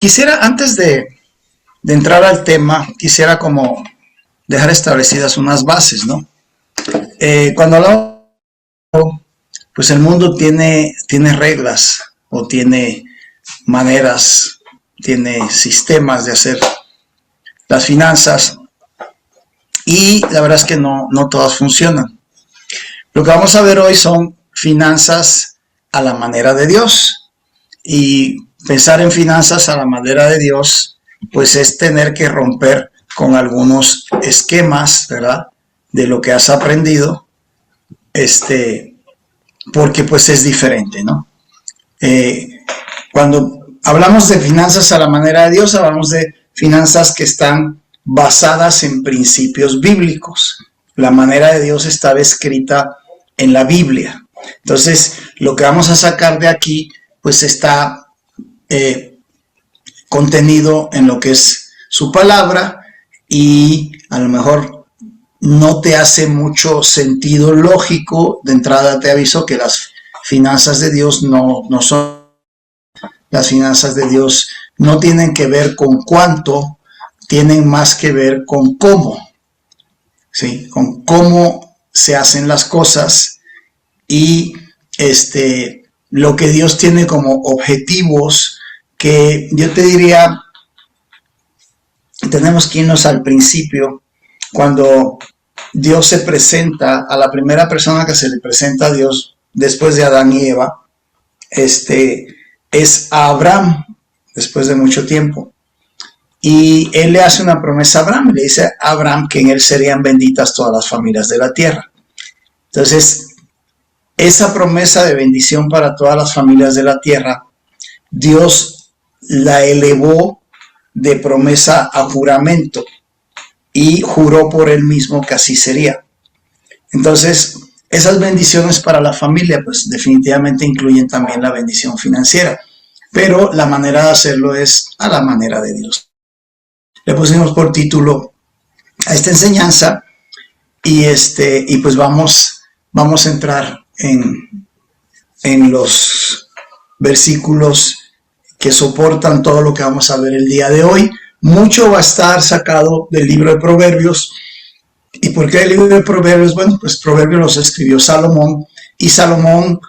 Quisiera, antes de entrar al tema, quisiera como dejar establecidas unas bases, ¿no? Cuando hablamos, pues el mundo tiene reglas o tiene maneras, tiene sistemas de hacer las finanzas y la verdad es que no todas funcionan. Lo que vamos a ver hoy son finanzas a la manera de Dios. Y pensar en finanzas a la manera de Dios, pues es tener que romper con algunos esquemas, ¿verdad? De lo que has aprendido, porque pues es diferente, ¿no? Cuando hablamos de finanzas a la manera de Dios, hablamos de finanzas que están basadas en principios bíblicos. La manera de Dios está descrita en la Biblia. Entonces, lo que vamos a sacar de aquí, pues está contenido en lo que es su palabra y a lo mejor no te hace mucho sentido lógico. De entrada te aviso que las finanzas de Dios no son, las finanzas de Dios no tienen que ver con cuánto, tienen más que ver con cómo, ¿sí? Con cómo se hacen las cosas y lo que Dios tiene como objetivos, que yo te diría, tenemos que irnos al principio, cuando Dios se presenta a la primera persona que se le presenta a Dios después de Adán y Eva, es a Abraham, después de mucho tiempo. Y él le hace una promesa a Abraham, le dice a Abraham que en él serían benditas todas las familias de la tierra. Entonces, esa promesa de bendición para todas las familias de la tierra, Dios la elevó de promesa a juramento y juró por él mismo que así sería. Entonces, esas bendiciones para la familia, pues definitivamente incluyen también la bendición financiera, pero la manera de hacerlo es a la manera de Dios. Le pusimos por título a esta enseñanza y pues vamos a entrar en los versículos que soportan todo lo que vamos a ver el día de hoy. Mucho va a estar sacado del libro de Proverbios. ¿Y por qué el libro de Proverbios? Bueno, pues Proverbios los escribió Salomón, y Salomón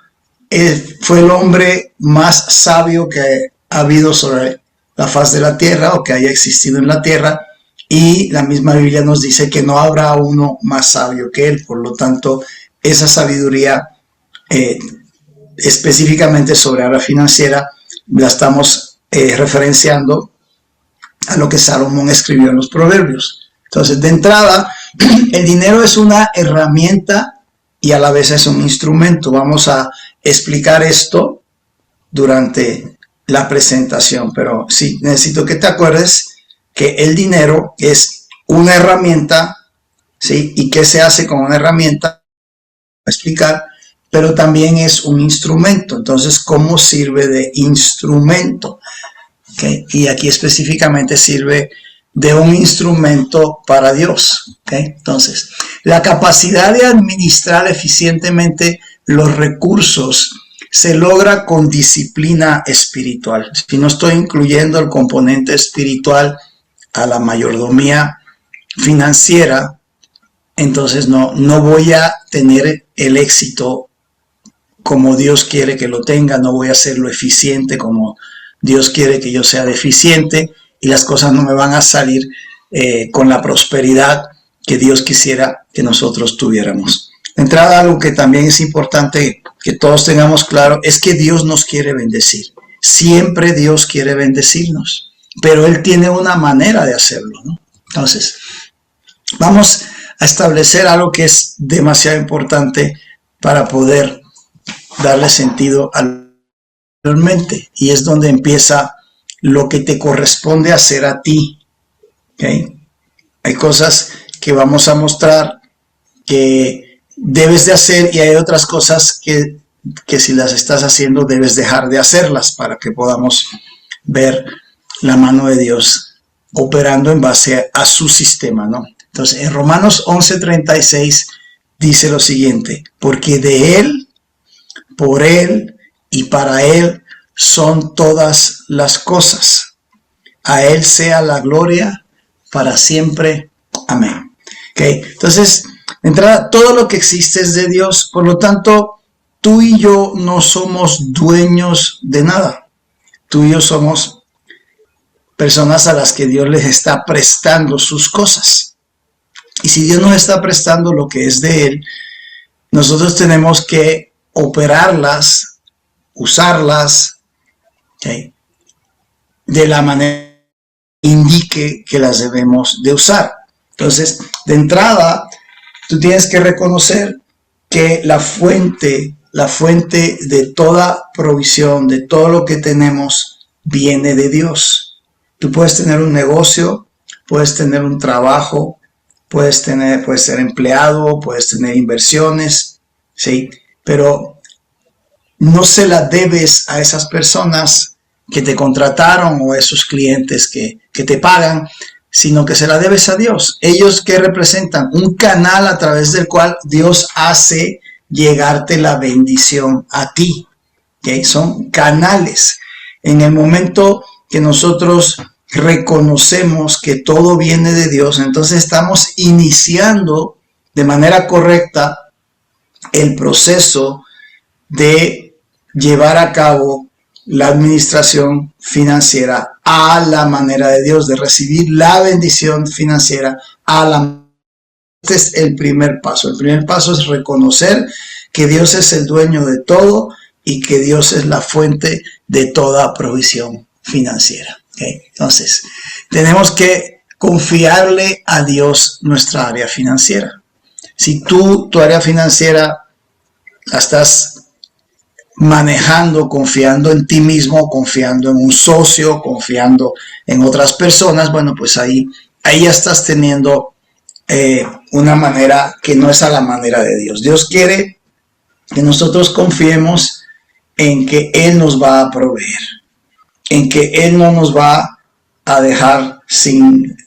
fue el hombre más sabio que ha habido sobre la faz de la tierra o que haya existido en la tierra, y la misma Biblia nos dice que no habrá uno más sabio que él. Por lo tanto, esa sabiduría específicamente sobre área financiera la estamos referenciando a lo que Salomón escribió en los Proverbios. Entonces, de entrada, el dinero es una herramienta y a la vez es un instrumento. Vamos a explicar esto durante la presentación, pero sí, necesito que te acuerdes que el dinero es una herramienta, ¿sí? ¿Y qué se hace con una herramienta? Voy a explicar, pero también es un instrumento. Entonces, ¿cómo sirve de instrumento? ¿Okay? Y aquí específicamente sirve de un instrumento para Dios. ¿Okay? Entonces, la capacidad de administrar eficientemente los recursos se logra con disciplina espiritual. Si no estoy incluyendo el componente espiritual a la mayordomía financiera, entonces no voy a tener el éxito como Dios quiere que lo tenga, no voy a hacerlo eficiente como Dios quiere que yo sea deficiente, y las cosas no me van a salir con la prosperidad que Dios quisiera que nosotros tuviéramos. De entrada, algo que también es importante que todos tengamos claro es que Dios nos quiere bendecir. Siempre Dios quiere bendecirnos, pero Él tiene una manera de hacerlo, ¿no? Entonces, vamos a establecer algo que es demasiado importante para poder darle sentido anteriormente, y es donde empieza lo que te corresponde hacer a ti. ¿Okay? Hay cosas que vamos a mostrar que debes de hacer, y hay otras cosas que si las estás haciendo debes dejar de hacerlas, para que podamos ver la mano de Dios operando en base a su sistema, ¿no? Entonces, en Romanos 11:36 dice lo siguiente: porque de Él, por Él y para Él son todas las cosas. A Él sea la gloria para siempre. Amén. Okay. Entonces, de entrada, todo lo que existe es de Dios. Por lo tanto, tú y yo no somos dueños de nada. Tú y yo somos personas a las que Dios les está prestando sus cosas. Y si Dios nos está prestando lo que es de Él, nosotros tenemos que operarlas, usarlas, ¿okay?, de la manera que indique que las debemos de usar. Entonces, de entrada, tú tienes que reconocer que la fuente de toda provisión, de todo lo que tenemos, viene de Dios. Tú puedes tener un negocio, puedes tener un trabajo, puedes ser empleado, puedes tener inversiones, ¿sí? Pero no se la debes a esas personas que te contrataron o a esos clientes que te pagan, sino que se la debes a Dios. Ellos que representan un canal a través del cual Dios hace llegarte la bendición a ti. ¿Okay? Son canales. En el momento que nosotros reconocemos que todo viene de Dios, entonces estamos iniciando de manera correcta el proceso de llevar a cabo la administración financiera a la manera de Dios, de recibir la bendición financiera a la. Este es el primer paso. El primer paso es reconocer que Dios es el dueño de todo y que Dios es la fuente de toda provisión financiera. ¿Okay? Entonces, tenemos que confiarle a Dios nuestra área financiera. Si tu área financiera la estás manejando, confiando en ti mismo, confiando en un socio, confiando en otras personas, bueno, pues ahí ya estás teniendo una manera que no es a la manera de Dios. Dios quiere que nosotros confiemos en que Él nos va a proveer, en que Él no nos va a dejar sin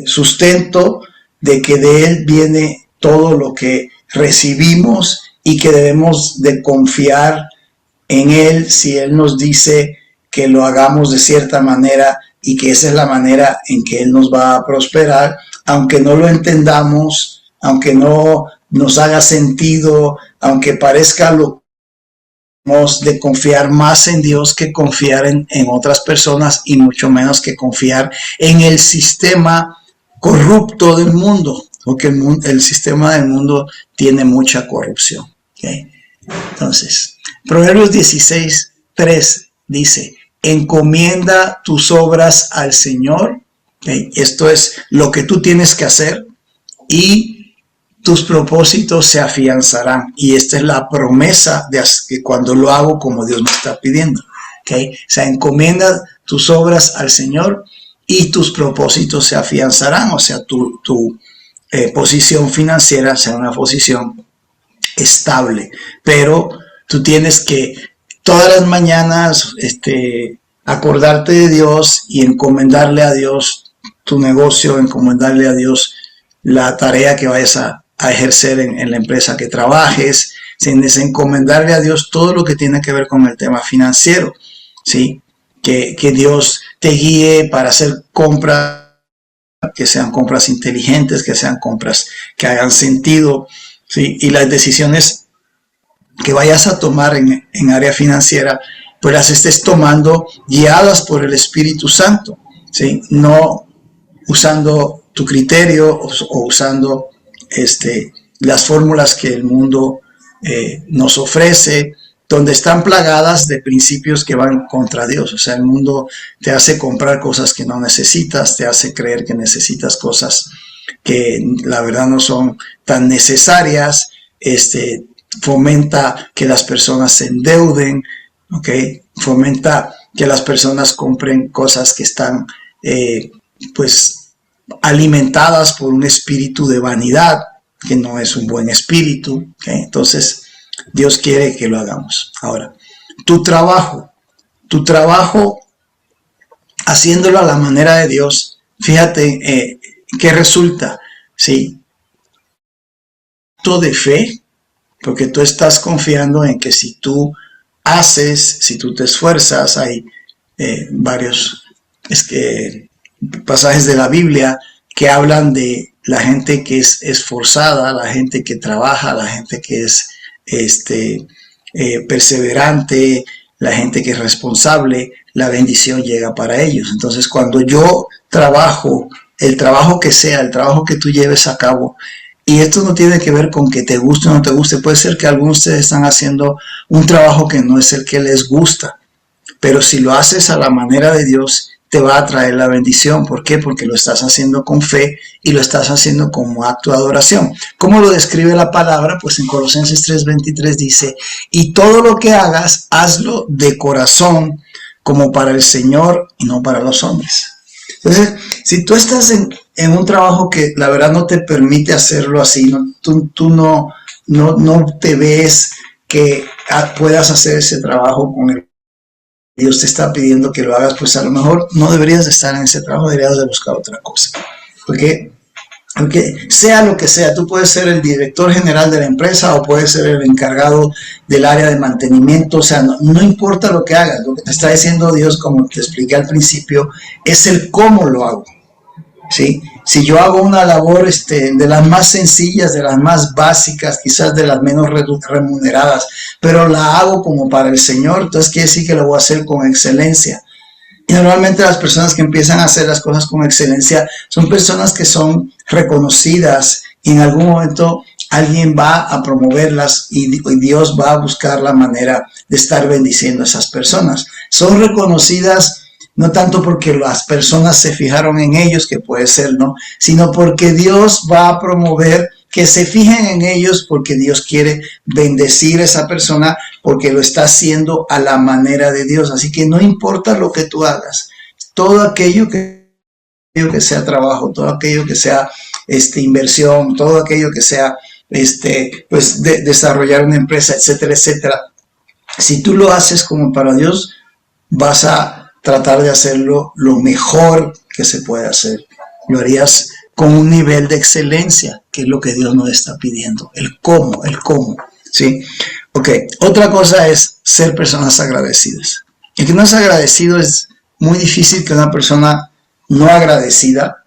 sustento, de que de Él viene todo lo que recibimos y que debemos de confiar en Él si Él nos dice que lo hagamos de cierta manera y que esa es la manera en que Él nos va a prosperar, aunque no lo entendamos, aunque no nos haga sentido, aunque parezca lo de confiar más en Dios que confiar en otras personas y mucho menos que confiar en el sistema corrupto del mundo, porque el sistema del mundo tiene mucha corrupción. ¿Okay? Entonces, Proverbios 16:3 dice: encomienda tus obras al Señor. ¿Okay? Esto es lo que tú tienes que hacer y tus propósitos se afianzarán. Y esta es la promesa de que cuando lo hago como Dios me está pidiendo. ¿Okay? O sea, encomienda tus obras al Señor y tus propósitos se afianzarán. O sea, tu posición financiera será una posición estable. Pero tú tienes que todas las mañanas acordarte de Dios y encomendarle a Dios tu negocio, encomendarle a Dios la tarea que vayas a ejercer en la empresa que trabajes, sin encomendarle a Dios todo lo que tiene que ver con el tema financiero, ¿sí? Que Dios te guíe para hacer compras, que sean compras inteligentes, que sean compras que hagan sentido, ¿sí? Y las decisiones que vayas a tomar en área financiera, pues las estés tomando guiadas por el Espíritu Santo, ¿sí? No usando tu criterio o usando las fórmulas que el mundo nos ofrece, donde están plagadas de principios que van contra Dios. O sea, el mundo te hace comprar cosas que no necesitas, te hace creer que necesitas cosas que la verdad no son tan necesarias, fomenta que las personas se endeuden, ¿okay? Fomenta que las personas compren cosas que están pues alimentadas por un espíritu de vanidad, que no es un buen espíritu. ¿Okay? Entonces, Dios quiere que lo hagamos. Ahora, tu trabajo haciéndolo a la manera de Dios, fíjate qué resulta, ¿sí? De fe, porque tú estás confiando en que si tú haces, si tú te esfuerzas, hay varios pasajes de la Biblia que hablan de la gente que es esforzada, la gente que trabaja, la gente que es perseverante, la gente que es responsable, la bendición llega para ellos. Entonces, cuando yo trabajo, el trabajo que sea, el trabajo que tú lleves a cabo, y esto no tiene que ver con que te guste o no te guste, puede ser que algunos de ustedes están haciendo un trabajo que no es el que les gusta, pero si lo haces a la manera de Dios, te va a traer la bendición. ¿Por qué? Porque lo estás haciendo con fe y lo estás haciendo como acto de adoración. ¿Cómo lo describe la palabra? Pues en Colosenses 3:23 dice, y todo lo que hagas, hazlo de corazón, como para el Señor y no para los hombres. Entonces, si tú estás en un trabajo que la verdad no te permite hacerlo así, tú no te ves que puedas hacer ese trabajo con el Dios te está pidiendo que lo hagas, pues a lo mejor no deberías de estar en ese trabajo, deberías de buscar otra cosa. Porque sea lo que sea, tú puedes ser el director general de la empresa o puedes ser el encargado del área de mantenimiento, o sea, no importa lo que hagas, lo que te está diciendo Dios, como te expliqué al principio, es el cómo lo hago. ¿Sí? Si yo hago una labor de las más sencillas, de las más básicas, quizás de las menos remuneradas, pero la hago como para el Señor, entonces quiere decir que lo voy a hacer con excelencia. Y normalmente las personas que empiezan a hacer las cosas con excelencia son personas que son reconocidas y en algún momento alguien va a promoverlas y Dios va a buscar la manera de estar bendiciendo a esas personas. Son reconocidas no tanto porque las personas se fijaron en ellos, que puede ser, ¿no? Sino porque Dios va a promover que se fijen en ellos porque Dios quiere bendecir a esa persona porque lo está haciendo a la manera de Dios. Así que no importa lo que tú hagas, todo aquello que sea trabajo, todo aquello que sea inversión, todo aquello que sea desarrollar una empresa, etcétera, etcétera. Si tú lo haces como para Dios, vas a tratar de hacerlo lo mejor que se puede hacer. Lo harías con un nivel de excelencia, que es lo que Dios nos está pidiendo. El cómo, ¿sí? Ok, otra cosa es ser personas agradecidas. El que no es agradecido, es muy difícil que una persona no agradecida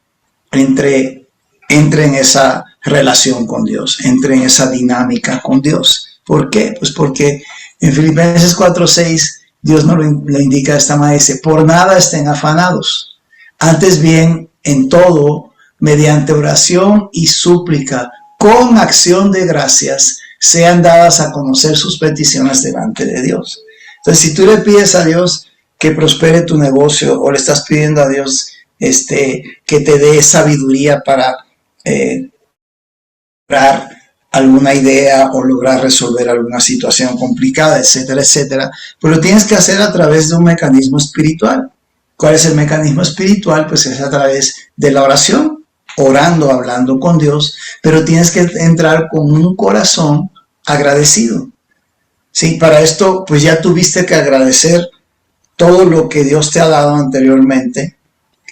entre en esa relación con Dios, entre en esa dinámica con Dios. ¿Por qué? Pues porque en Filipenses 4:6 Dios nos lo indica de esta manera, dice, por nada estén afanados, antes bien en todo, mediante oración y súplica, con acción de gracias, sean dadas a conocer sus peticiones delante de Dios. Entonces, si tú le pides a Dios que prospere tu negocio o le estás pidiendo a Dios que te dé sabiduría para lograr alguna idea o lograr resolver alguna situación complicada, etcétera, etcétera, pues lo tienes que hacer a través de un mecanismo espiritual. ¿Cuál es el mecanismo espiritual? Pues es a través de la oración, orando, hablando con Dios, pero tienes que entrar con un corazón agradecido. Sí, para esto, pues ya tuviste que agradecer todo lo que Dios te ha dado anteriormente,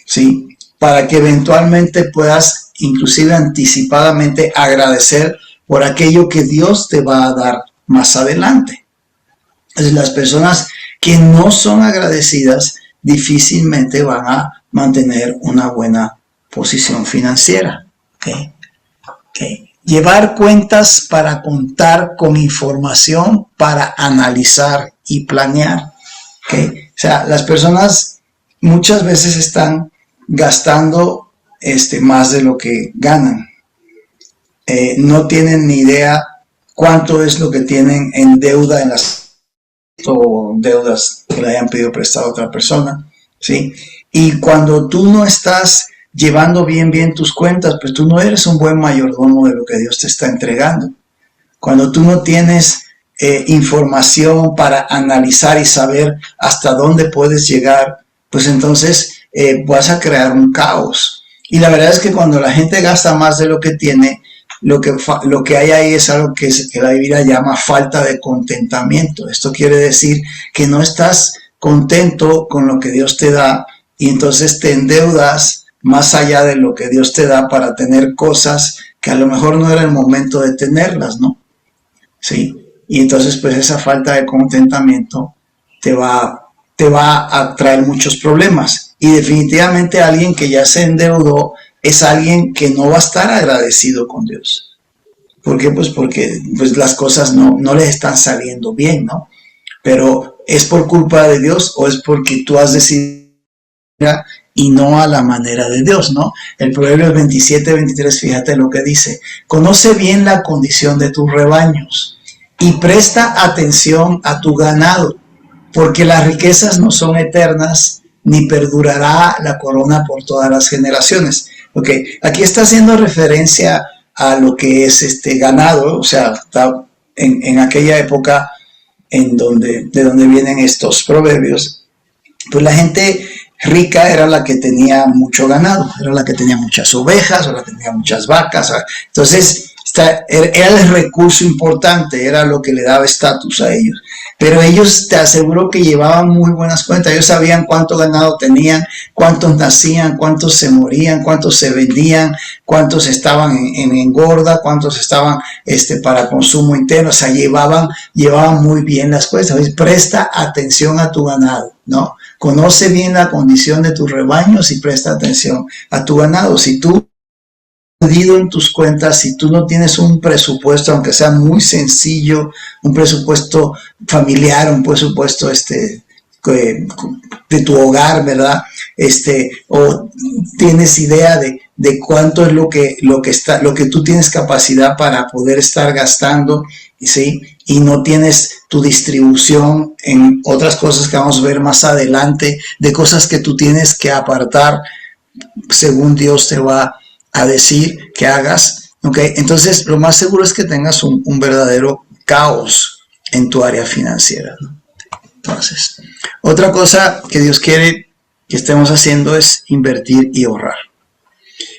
¿sí? Para que eventualmente puedas, inclusive anticipadamente, agradecer por aquello que Dios te va a dar más adelante. Entonces, las personas que no son agradecidas difícilmente van a mantener una buena posición financiera. ¿Okay? Llevar cuentas para contar con información para analizar y planear. ¿Okay? O sea, las personas muchas veces están gastando más de lo que ganan. No tienen ni idea cuánto es lo que tienen en deuda en las o deudas que le hayan pedido prestado a otra persona, ¿sí? Y cuando tú no estás llevando bien tus cuentas, pues tú no eres un buen mayordomo de lo que Dios te está entregando. Cuando tú no tienes información para analizar y saber hasta dónde puedes llegar, pues entonces vas a crear un caos. Y la verdad es que cuando la gente gasta más de lo que tiene, lo que hay ahí es algo que la Biblia llama falta de contentamiento. Esto quiere decir que no estás contento con lo que Dios te da y entonces te endeudas más allá de lo que Dios te da para tener cosas que a lo mejor no era el momento de tenerlas, ¿no? Sí. Y entonces pues esa falta de contentamiento te va a traer muchos problemas. Y definitivamente alguien que ya se endeudó es alguien que no va a estar agradecido con Dios. ¿Por qué? Pues porque pues las cosas no les están saliendo bien, ¿no? Pero ¿es por culpa de Dios o es porque tú has decidido y no a la manera de Dios, ¿no? El Proverbios 27-23, fíjate lo que dice: conoce bien la condición de tus rebaños y presta atención a tu ganado, porque las riquezas no son eternas, ni perdurará la corona por todas las generaciones. Ok, aquí está haciendo referencia a lo que es ganado, o sea, está en aquella época de donde vienen estos proverbios. Pues la gente rica era la que tenía mucho ganado, era la que tenía muchas ovejas o la que tenía muchas vacas. Entonces, era el recurso importante, era lo que le daba estatus a ellos. Pero ellos, te aseguro que llevaban muy buenas cuentas. Ellos sabían cuánto ganado tenían, cuántos nacían, cuántos se morían, cuántos se vendían, cuántos estaban en engorda, cuántos estaban para consumo interno. O sea, llevaban muy bien las cuentas. Presta atención a tu ganado, ¿no? Conoce bien la condición de tus rebaños y presta atención a tu ganado. Si tú en tus cuentas, si tú no tienes un presupuesto, aunque sea muy sencillo, un presupuesto familiar, un presupuesto de tu hogar, ¿verdad? O tienes idea de cuánto es lo que tú tienes capacidad para poder estar gastando, ¿sí? Y no tienes tu distribución en otras cosas que vamos a ver más adelante, de cosas que tú tienes que apartar según Dios te va a decir que hagas, ¿ok? Entonces, lo más seguro es que tengas un verdadero caos en tu área financiera, ¿no? Entonces, otra cosa que Dios quiere que estemos haciendo es invertir y ahorrar.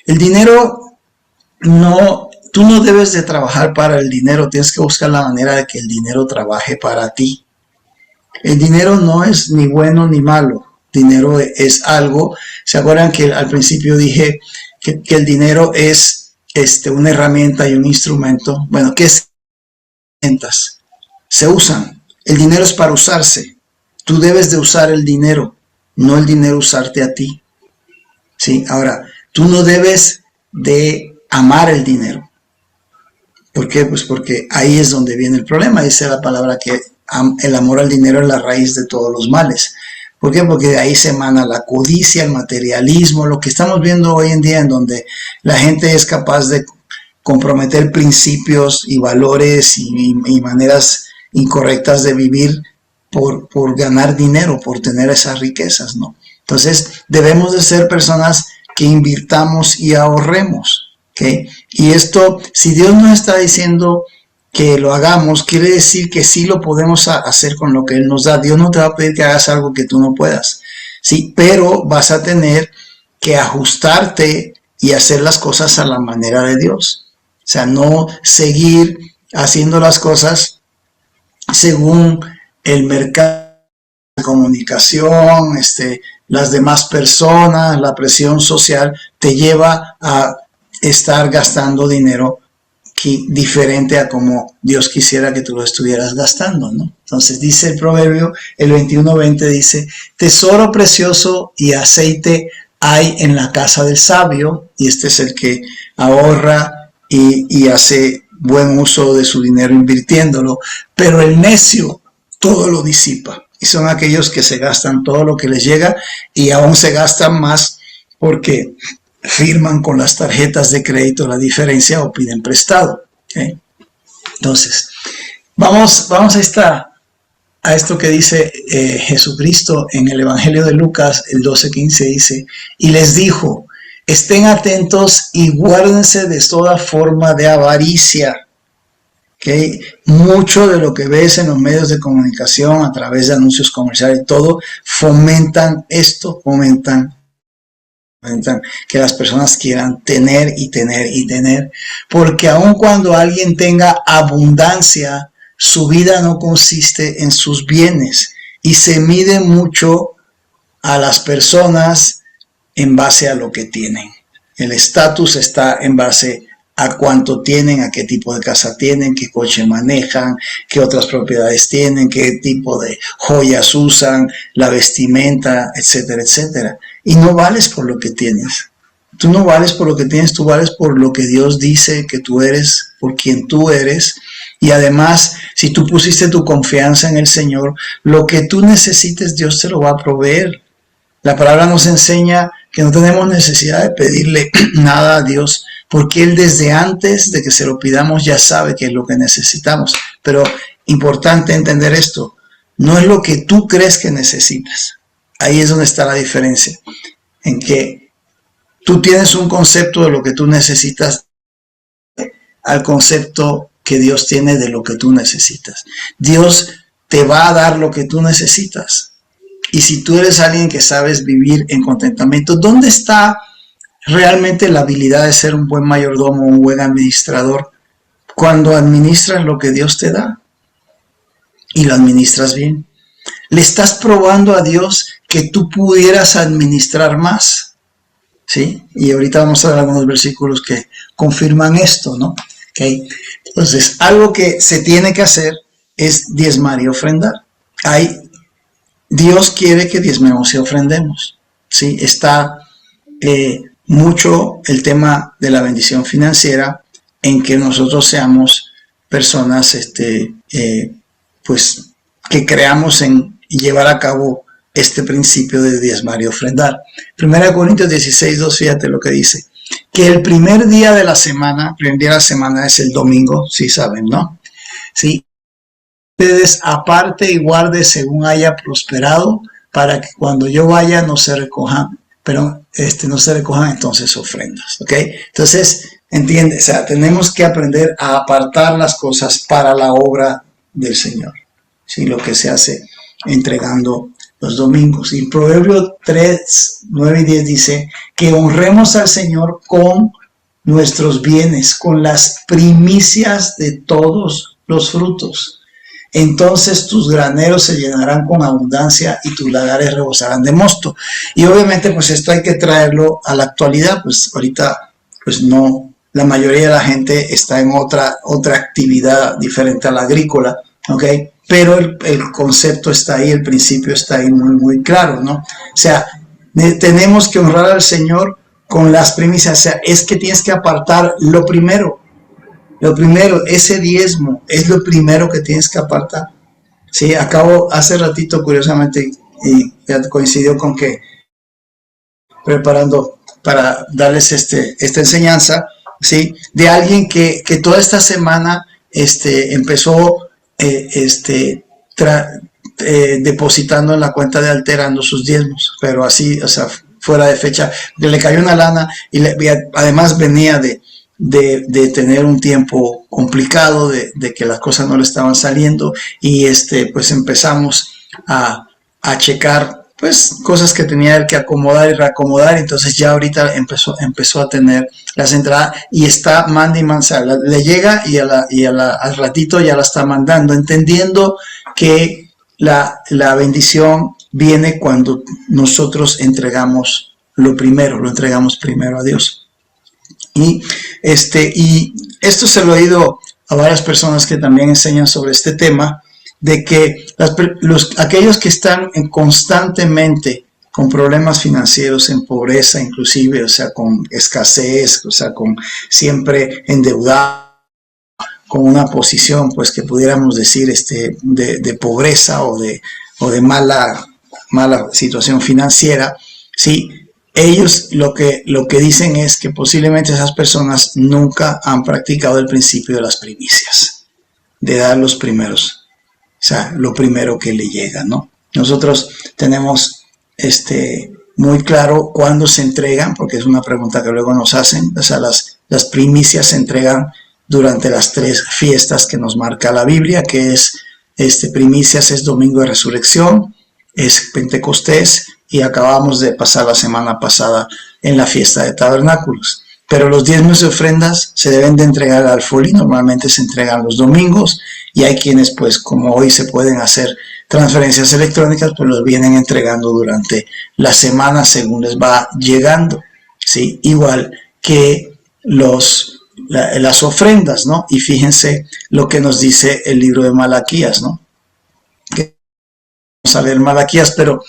El dinero, tú no debes de trabajar para el dinero, tienes que buscar la manera de que el dinero trabaje para ti. El dinero no es ni bueno ni malo, dinero es algo. ¿Se acuerdan que al principio dije que el dinero es una herramienta y un instrumento? Bueno, ¿qué herramientas? Se usan. El dinero es para usarse. Tú debes de usar el dinero, no el dinero usarte a ti. ¿Sí? Ahora, tú no debes de amar el dinero. ¿Por qué? Pues porque ahí es donde viene el problema. Dice la palabra que el amor al dinero es la raíz de todos los males. ¿Por qué? Porque de ahí se emana la codicia, el materialismo, lo que estamos viendo hoy en día, en donde la gente es capaz de comprometer principios y valores y maneras incorrectas de vivir por ganar dinero, por tener esas riquezas, ¿no? Entonces, debemos de ser personas que invirtamos y ahorremos, ¿ok? Y esto, si Dios nos está diciendo que lo hagamos, quiere decir que sí lo podemos hacer con lo que Él nos da. Dios no te va a pedir que hagas algo que tú no puedas, sí, pero vas a tener que ajustarte y hacer las cosas a la manera de Dios. O sea, no seguir haciendo las cosas según el mercado de comunicación, las demás personas, la presión social te lleva a estar gastando dinero diferente a como Dios quisiera que tú lo estuvieras gastando, ¿no? Entonces dice el proverbio, el 21:20 dice: tesoro precioso y aceite hay en la casa del sabio, y este es el que ahorra y hace buen uso de su dinero invirtiéndolo, pero el necio todo lo disipa, y son aquellos que se gastan todo lo que les llega y aún se gastan más porque firman con las tarjetas de crédito la diferencia o piden prestado, ¿okay? Entonces, vamos a esto que dice Jesucristo en el Evangelio de Lucas, el 12:15 dice: y les dijo, estén atentos y guárdense de toda forma de avaricia. ¿Okay? Mucho de lo que ves en los medios de comunicación a través de anuncios comerciales y todo, fomentan esto, fomentan que las personas quieran tener y tener y tener, porque aun cuando alguien tenga abundancia, su vida no consiste en sus bienes y se mide mucho a las personas en base a lo que tienen. El estatus está en base a cuánto tienen, a qué tipo de casa tienen, qué coche manejan, qué otras propiedades tienen, qué tipo de joyas usan, la vestimenta, etcétera, etcétera. y no vales por lo que tienes. Tú no vales por lo que tienes, tú vales por lo que Dios dice que tú eres, por quien tú eres. Y además, si tú pusiste tu confianza en el Señor, lo que tú necesites, Dios te lo va a proveer. La palabra nos enseña que no tenemos necesidad de pedirle nada a Dios, porque Él desde antes de que se lo pidamos ya sabe qué es lo que necesitamos. Pero importante entender esto, no es lo que tú crees que necesitas. Ahí es donde está la diferencia, en que tú tienes un concepto de lo que tú necesitas al concepto que Dios tiene de lo que tú necesitas. Dios te va a dar lo que tú necesitas. Y si tú eres alguien que sabes vivir en contentamiento, ¿dónde está realmente la habilidad de ser un buen mayordomo, un buen administrador? Cuando administras lo que Dios te da y lo administras bien. Le estás probando a Dios que tú pudieras administrar más. ¿Sí? Y ahorita vamos a ver algunos versículos que confirman esto, ¿no? ¿Okay? Entonces, algo que se tiene que hacer es diezmar y ofrendar. Dios quiere que diezmemos y ofrendemos. ¿Sí? Está mucho el tema de la bendición financiera en que nosotros seamos personas pues que creamos en llevar a cabo este principio de diezmar y ofrendar. 1 Corintios 16:2, fíjate lo que dice. Que el primer día de la semana, primer día de la semana es el domingo, sí saben, ¿no? Sí. Ustedes aparte y guarde según haya prosperado, para que cuando yo vaya no se recojan, pero no se recojan entonces ofrendas, ¿ok? Entonces, entiende, o sea, tenemos que aprender a apartar las cosas para la obra del Señor, ¿sí? Lo que se hace entregando los domingos. Y Proverbios 3, 9 y 10 dice que honremos al Señor con nuestros bienes, con las primicias de todos los frutos. Entonces tus graneros se llenarán con abundancia y tus lagares rebosarán de mosto. Y obviamente pues esto hay que traerlo a la actualidad, pues ahorita pues no, la mayoría de la gente está en otra actividad diferente a la agrícola, ¿ok? Pero el concepto está ahí, el principio está ahí muy, muy claro, ¿no? O sea, tenemos que honrar al Señor con las primicias, o sea, es que tienes que apartar lo primero, ese diezmo es lo primero que tienes que apartar. Sí, acabo hace ratito, curiosamente, y ya coincidió con que preparando para darles esta enseñanza, ¿sí? De alguien que toda esta semana empezó depositando en la cuenta de Alterando sus diezmos, pero así, o sea, fuera de fecha, le cayó una lana y además venía de tener un tiempo complicado, de que las cosas no le estaban saliendo y pues empezamos a checar pues cosas que tenía él que acomodar y reacomodar. Entonces ya ahorita empezó a tener las entradas y está manda y mansa, le llega y al ratito ya la está mandando, entendiendo que la bendición viene cuando nosotros entregamos lo entregamos primero a Dios. Y esto se lo he oído a varias personas que también enseñan sobre este tema, de que aquellos que están constantemente con problemas financieros, en pobreza inclusive, o sea, con escasez, o sea, con siempre endeudados, con una posición, pues que pudiéramos decir, de pobreza o de mala situación financiera, ¿sí? Ellos lo que dicen es que posiblemente esas personas nunca han practicado el principio de las primicias, de dar los primeros, o sea, lo primero que le llega, ¿no? Nosotros tenemos muy claro cuándo se entregan, porque es una pregunta que luego nos hacen, o sea, las primicias se entregan durante las 3 fiestas que nos marca la Biblia, que es, primicias es Domingo de Resurrección, es Pentecostés, y acabamos de pasar la semana pasada en la fiesta de tabernáculos. Pero los diezmos y ofrendas se deben de entregar al FOLI, normalmente se entregan los domingos, y hay quienes, pues, como hoy se pueden hacer transferencias electrónicas, pues los vienen entregando durante la semana según les va llegando, ¿sí? Igual que las ofrendas, ¿no? Y fíjense lo que nos dice el libro de Malaquías, ¿no? Vamos a leer Malaquías, pero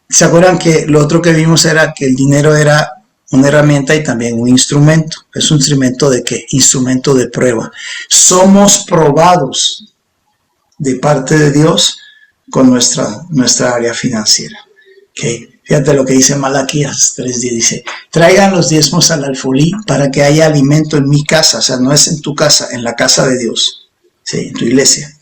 ¿Se acuerdan que lo otro que vimos era que el dinero era una herramienta y también un instrumento? ¿Es un instrumento de qué? Instrumento de prueba. Somos probados de parte de Dios con nuestra área financiera. ¿Okay? Fíjate lo que dice Malaquías 3:10, dice, traigan los diezmos al alfolí para que haya alimento en mi casa. O sea, no es en tu casa, en la casa de Dios, ¿sí? En tu iglesia.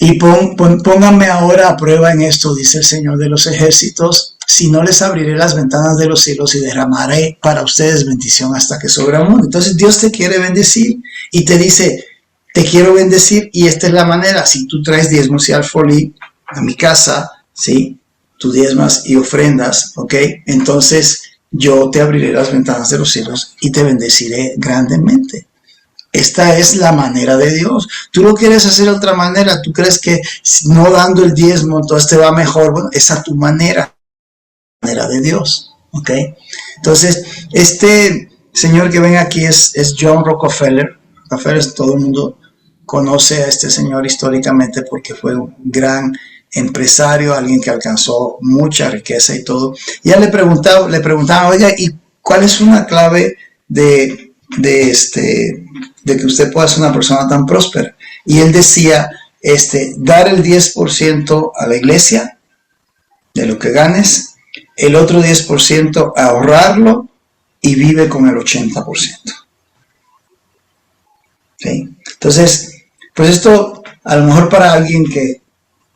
Y pónganme ahora a prueba en esto, dice el Señor de los ejércitos, si no les abriré las ventanas de los cielos y derramaré para ustedes bendición hasta que sobreabunde. Entonces Dios te quiere bendecir y te dice, te quiero bendecir y esta es la manera. Si tú traes diezmos y alfolí a mi casa, ¿sí? Tú diezmas y ofrendas, ¿ok? Entonces yo te abriré las ventanas de los cielos y te bendeciré grandemente. Esta es la manera de Dios. Tú lo quieres hacer de otra manera. Tú crees que no dando el diezmo entonces te va mejor. Bueno, esa es tu manera de Dios. ¿Ok? Entonces, este señor que ven aquí es John Rockefeller. Rockefeller, todo el mundo conoce a este señor históricamente porque fue un gran empresario, alguien que alcanzó mucha riqueza y todo. Y ya le preguntaban, oiga, ¿y cuál es una clave de que usted pueda ser una persona tan próspera? Y él decía, dar el 10% a la iglesia de lo que ganes, el otro 10% ahorrarlo y vive con el 80%. ¿Sí? Entonces, pues esto a lo mejor para alguien que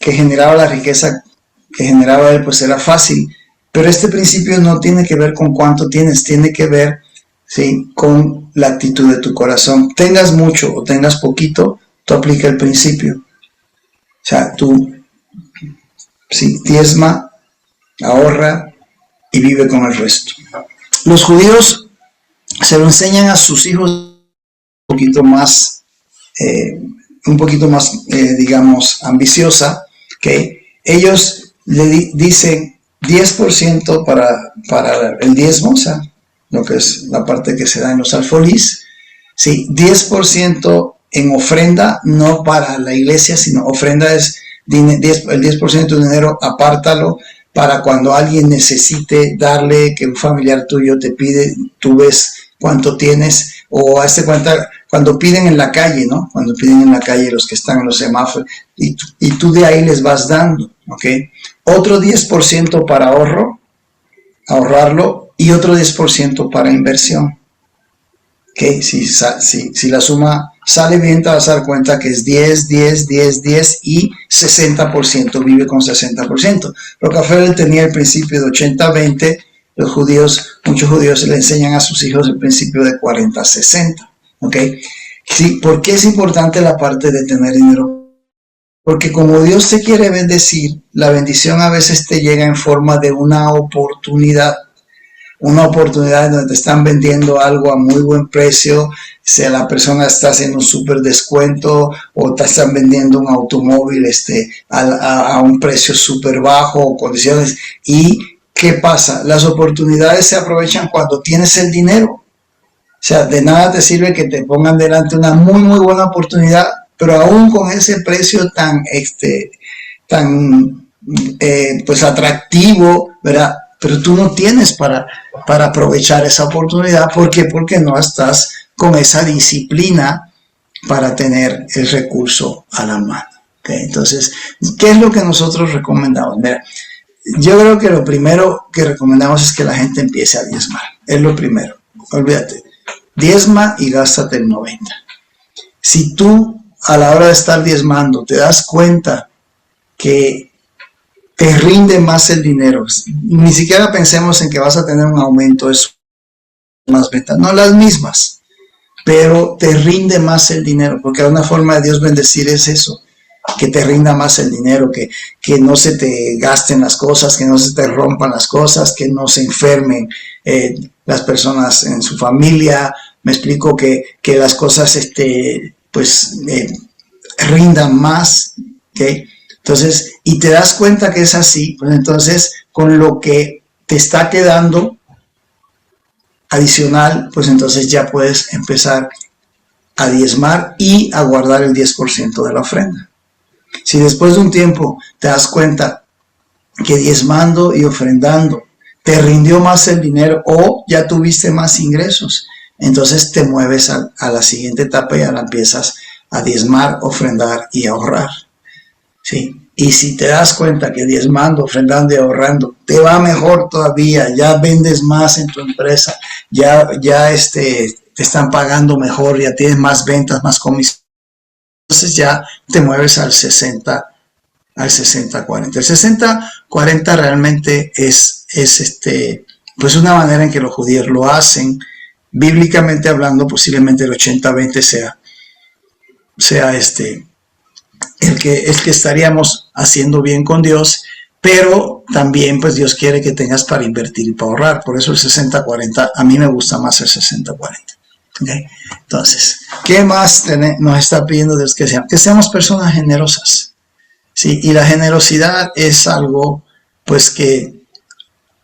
generaba la riqueza que generaba él, pues era fácil, pero este principio no tiene que ver con cuánto tienes, tiene que ver, ¿sí?, con la actitud de tu corazón. Tengas mucho o tengas poquito, tú aplica el principio. O sea, tú, sí, diezma, ahorra y vive con el resto. Los judíos se lo enseñan a sus hijos un poquito más, digamos, ambiciosa, ¿okay? Ellos le dicen 10% para el diezmo, o sea, lo que es la parte que se da en los alfolís, ¿sí? 10% en ofrenda, no para la iglesia, sino ofrenda es el 10% de dinero, apártalo para cuando alguien necesite darle, que un familiar tuyo te pide, tú ves cuánto tienes, o hazte cuenta cuando piden en la calle, ¿no? Cuando piden en la calle los que están en los semáforos, y tú de ahí les vas dando, ¿ok? Otro 10% para ahorrarlo, y otro 10% para inversión. ¿Ok? Si la suma sale bien, te vas a dar cuenta que es 10, 10, 10, 10 y 60%, vive con 60%. Rockefeller tenía el principio de 80-20, muchos judíos le enseñan a sus hijos el principio de 40-60. ¿Ok? Sí, ¿por qué es importante la parte de tener dinero? Porque como Dios te quiere bendecir, la bendición a veces te llega en forma de una oportunidad donde te están vendiendo algo a muy buen precio, si la persona está haciendo un súper descuento o te están vendiendo un automóvil a un precio súper bajo o condiciones. ¿Y qué pasa? Las oportunidades se aprovechan cuando tienes el dinero. O sea, de nada te sirve que te pongan delante una muy, muy buena oportunidad, pero aún con ese precio tan pues atractivo, ¿verdad? Pero tú no tienes para aprovechar esa oportunidad. ¿Por qué? Porque no estás con esa disciplina para tener el recurso a la mano. ¿Okay? Entonces, ¿qué es lo que nosotros recomendamos? Mira, yo creo que lo primero que recomendamos es que la gente empiece a diezmar. Es lo primero. Olvídate. Diezma y gástate el 90%. Si tú a la hora de estar diezmando te das cuenta que te rinde más el dinero, ni siquiera pensemos en que vas a tener un aumento de más ventas, no las mismas, pero te rinde más el dinero, porque una forma de Dios bendecir es eso, que te rinda más el dinero, que no se te gasten las cosas, que no se te rompan las cosas, que no se enfermen las personas en su familia. Me explico, que las cosas rindan más, ¿ok? Entonces, y te das cuenta que es así, pues entonces con lo que te está quedando adicional, pues entonces ya puedes empezar a diezmar y a guardar el 10% de la ofrenda. Si después de un tiempo te das cuenta que diezmando y ofrendando. Te rindió más el dinero o ya tuviste más ingresos. Entonces te mueves a la siguiente etapa y ahora empiezas a diezmar, ofrendar y ahorrar. ¿Sí? Y si te das cuenta que diezmando, ofrendando y ahorrando te va mejor todavía, ya vendes más en tu empresa, ya te están pagando mejor, ya tienes más ventas, más comisiones, entonces ya te mueves al 60-40. El 60-40 realmente es pues una manera en que los judíos lo hacen. Bíblicamente hablando, posiblemente el 80-20 sea el que estaríamos haciendo bien con Dios, pero también pues Dios quiere que tengas para invertir y para ahorrar. Por eso el 60-40, a mí me gusta más el 60-40. ¿Okay? Entonces, ¿qué más nos está pidiendo Dios que seamos? Que seamos personas generosas. ¿Sí? Y la generosidad es algo pues que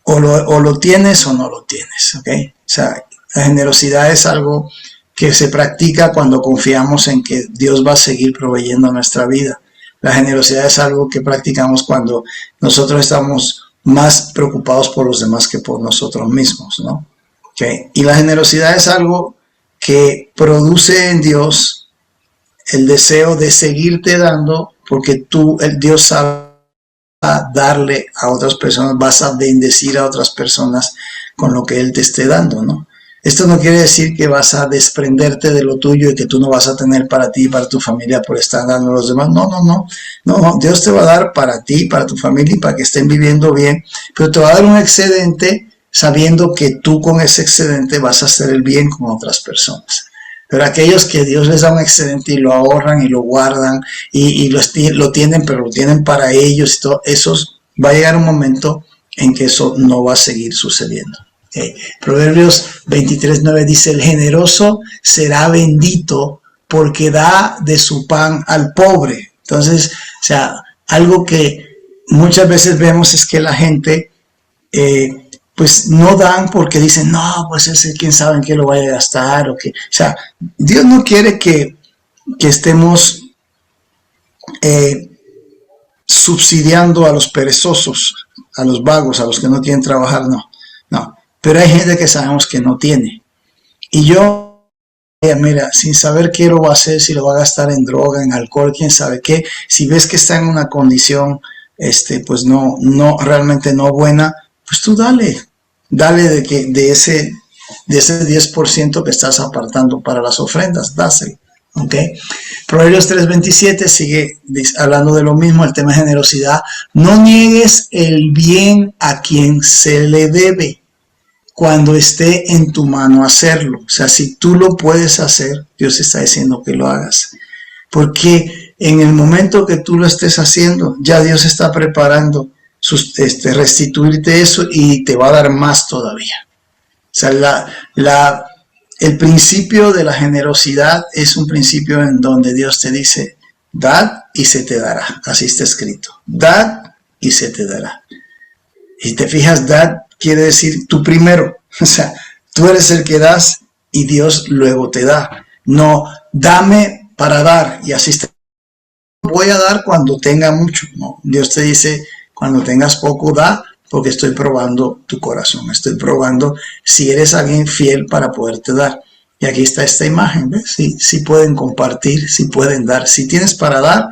o lo tienes o no lo tienes. ¿Okay? O sea, la generosidad es algo que se practica cuando confiamos en que Dios va a seguir proveyendo nuestra vida. La generosidad es algo que practicamos cuando nosotros estamos más preocupados por los demás que por nosotros mismos, ¿no? ¿Okay? Y la generosidad es algo que produce en Dios el deseo de seguirte dando, porque Dios sabe darle a otras personas, vas a bendecir a otras personas con lo que Él te esté dando, ¿no? Esto no quiere decir que vas a desprenderte de lo tuyo y que tú no vas a tener para ti y para tu familia por estar dando a los demás. No. Dios te va a dar para ti, para tu familia y para que estén viviendo bien, pero te va a dar un excedente sabiendo que tú con ese excedente vas a hacer el bien con otras personas. Pero aquellos que Dios les da un excedente y lo ahorran y lo guardan y lo tienen, pero lo tienen para ellos y todo, va a llegar un momento en que eso no va a seguir sucediendo. Okay. Proverbios 23:9 dice: el generoso será bendito porque da de su pan al pobre. Entonces, o sea, algo que muchas veces vemos es que la gente pues no dan porque dicen, no, pues ese quién sabe en qué lo vaya a gastar, o sea, Dios no quiere que estemos subsidiando a los perezosos, a los vagos, a los que no quieren trabajar, no. Pero hay gente que sabemos que no tiene. Y yo, mira, sin saber qué lo va a hacer, si lo va a gastar en droga, en alcohol, quién sabe qué, si ves que está en una condición, pues no, realmente no buena, pues tú dale de ese 10% que estás apartando para las ofrendas, dáselo. ¿Okay? Proverbios 3:27 sigue hablando de lo mismo, el tema de generosidad. No niegues el bien a quien se le debe cuando esté en tu mano hacerlo. O sea, si tú lo puedes hacer, Dios está diciendo que lo hagas. Porque en el momento que tú lo estés haciendo, ya Dios está preparando restituirte eso y te va a dar más todavía. O sea, el principio de la generosidad es un principio en donde Dios te dice, dad y se te dará. Así está escrito. Dad y se te dará. Y te fijas, dad quiere decir tú primero. O sea, tú eres el que das y Dios luego te da. No, dame para dar y así está. Voy a dar cuando tenga mucho. No, Dios te dice, cuando tengas poco, da, porque estoy probando tu corazón. Estoy probando si eres alguien fiel para poderte dar. Y aquí está esta imagen, ¿ves? Sí pueden compartir, sí pueden dar. Si tienes para dar,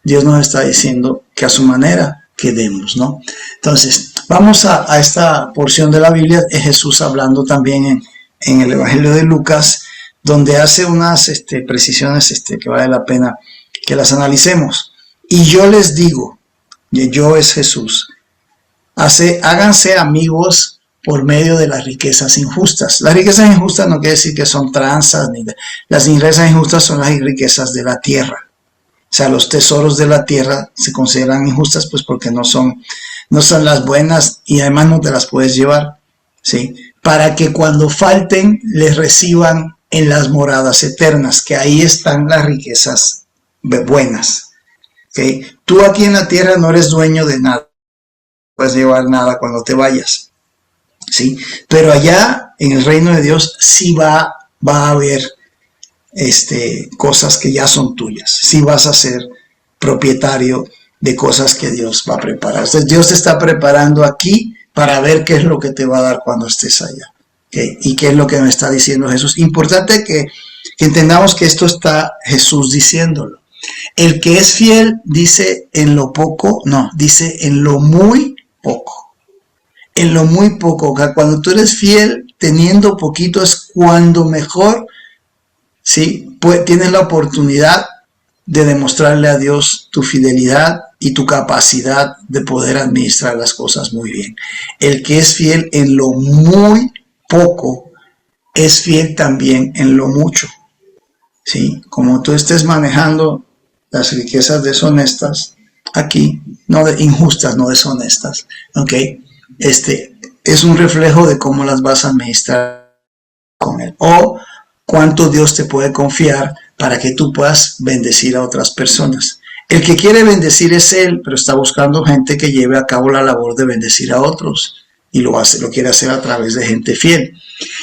Dios nos está diciendo que a su manera que demos, ¿no? Entonces, vamos a esta porción de la Biblia, es Jesús hablando también en el Evangelio de Lucas, donde hace unas precisiones que vale la pena que las analicemos. Y yo les digo, yo es Jesús, háganse amigos por medio de las riquezas injustas. Las riquezas injustas no quiere decir que son tranzas, las riquezas injustas son las riquezas de la tierra. O sea, los tesoros de la tierra se consideran injustas pues porque no son las buenas y además no te las puedes llevar, ¿sí? Para que cuando falten les reciban en las moradas eternas, que ahí están las riquezas buenas. ¿Okay? Tú aquí en la tierra no eres dueño de nada, no puedes llevar nada cuando te vayas, ¿sí? Pero allá en el reino de Dios sí va a haber cosas que ya son tuyas. Sí vas a ser propietario de cosas que Dios va a preparar. Entonces, Dios te está preparando aquí para ver qué es lo que te va a dar cuando estés allá. ¿Okay? Y qué es lo que me está diciendo Jesús. Importante que entendamos que esto está Jesús diciéndolo. El que es fiel dice en lo poco, no, dice en lo muy poco. En lo muy poco. Cuando tú eres fiel, teniendo poquito es cuando mejor, ¿sí? Pues tienes la oportunidad de demostrarle a Dios tu fidelidad y tu capacidad de poder administrar las cosas muy bien. El que es fiel en lo muy poco es fiel también en lo mucho. ¿Sí? Como tú estés manejando las riquezas deshonestas aquí, no injustas, no deshonestas, ¿ok? Es un reflejo de cómo las vas a administrar con él, o cuánto Dios te puede confiar para que tú puedas bendecir a otras personas. El que quiere bendecir es él, pero está buscando gente que lleve a cabo la labor de bendecir a otros, y lo quiere hacer a través de gente fiel.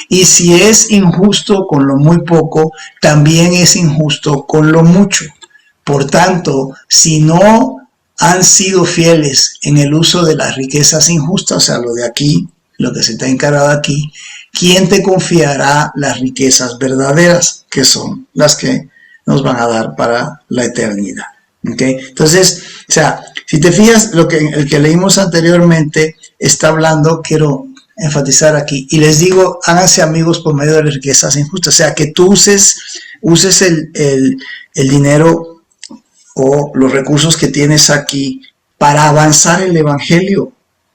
Y si es injusto con lo muy poco, también es injusto con lo mucho. Por tanto, si no han sido fieles en el uso de las riquezas injustas, o sea, lo de aquí, lo que se te ha encargado aquí, ¿quién te confiará las riquezas verdaderas, que son las que nos van a dar para la eternidad? ¿Okay? Entonces, o sea, si te fijas, el que leímos anteriormente está hablando, quiero enfatizar aquí, y les digo, háganse amigos por medio de las riquezas injustas, o sea, que tú uses el dinero o los recursos que tienes aquí para avanzar el evangelio.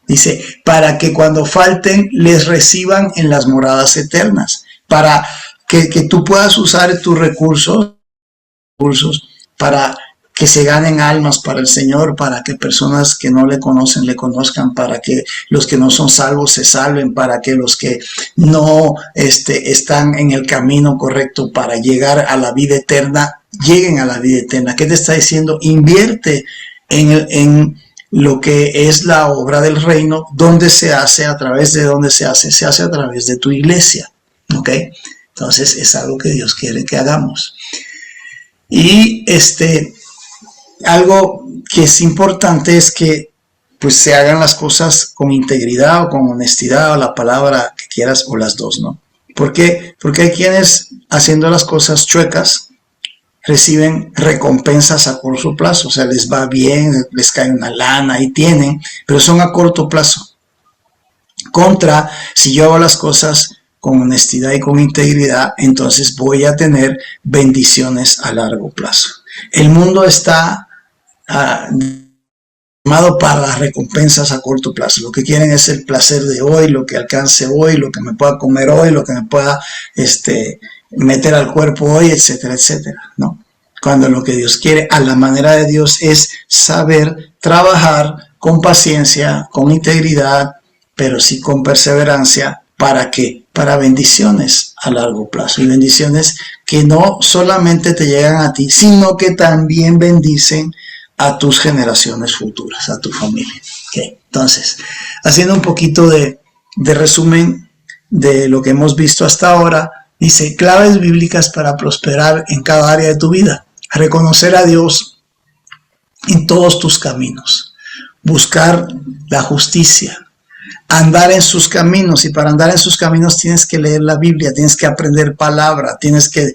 Dice, para que cuando falten les reciban en las moradas eternas, para que tú puedas usar tus recursos para que se ganen almas para el Señor, para que personas que no le conocen le conozcan, para que los que no son salvos se salven, para que los que no están en el camino correcto para llegar a la vida eterna, lleguen a la vida eterna. ¿Qué te está diciendo? Invierte en lo que es la obra del reino, donde se hace, a través de donde se hace a través de tu iglesia. ¿Ok? Entonces es algo que Dios quiere que hagamos. Y algo que es importante es que pues se hagan las cosas con integridad o con honestidad, o la palabra que quieras, o las dos, ¿no? ¿Por qué? Porque hay quienes haciendo las cosas chuecas reciben recompensas a corto plazo, o sea, les va bien, les cae una lana y tienen, pero son a corto plazo. Contra, si yo hago las cosas con honestidad y con integridad, entonces voy a tener bendiciones a largo plazo. El mundo está llamado para las recompensas a corto plazo. Lo que quieren es el placer de hoy, lo que alcance hoy, lo que me pueda comer hoy, lo que me pueda meter al cuerpo hoy, etcétera, etcétera, ¿no? Cuando lo que Dios quiere, a la manera de Dios, es saber trabajar con paciencia, con integridad, pero sí con perseverancia. ¿Para qué? Para bendiciones a largo plazo, y bendiciones que no solamente te llegan a ti, sino que también bendicen a tus generaciones futuras, a tu familia. Okay. Entonces, haciendo un poquito de resumen de lo que hemos visto hasta ahora, dice, claves bíblicas para prosperar en cada área de tu vida. Reconocer a Dios en todos tus caminos. Buscar la justicia. Andar en sus caminos, y para andar en sus caminos tienes que leer la Biblia, tienes que aprender palabra, tienes que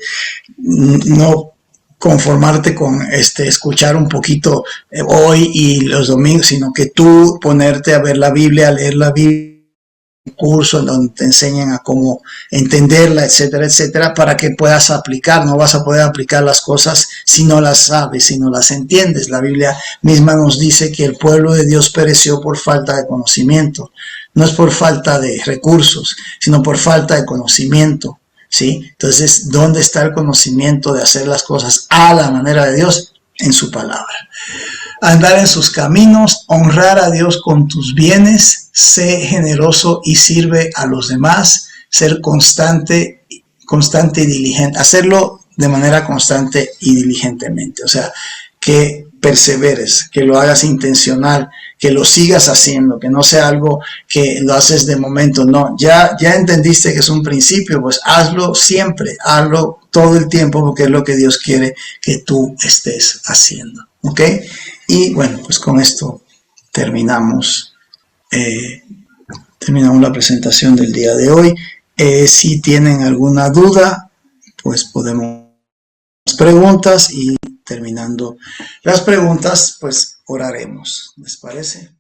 no conformarte con escuchar un poquito hoy y los domingos, sino que tú ponerte a ver la Biblia, a leer la Biblia, un curso en donde te enseñan a cómo entenderla, etcétera, etcétera, para que puedas aplicar. No vas a poder aplicar las cosas si no las sabes, si no las entiendes. La Biblia misma nos dice que el pueblo de Dios pereció por falta de conocimiento. No es por falta de recursos, sino por falta de conocimiento, ¿sí? Entonces, ¿dónde está el conocimiento de hacer las cosas a la manera de Dios? En su palabra. Andar en sus caminos, honrar a Dios con tus bienes, sé generoso y sirve a los demás, ser constante y diligente, hacerlo de manera constante y diligentemente, o sea, que perseveres, que lo hagas intencional, que lo sigas haciendo, que no sea algo que lo haces de momento, no, ya entendiste que es un principio, pues hazlo siempre, hazlo todo el tiempo, porque es lo que Dios quiere que tú estés haciendo, ¿ok? Y bueno, pues con esto terminamos, terminamos la presentación del día de hoy. Si tienen alguna duda, pues podemos preguntas y terminando las preguntas, pues oraremos. ¿Les parece?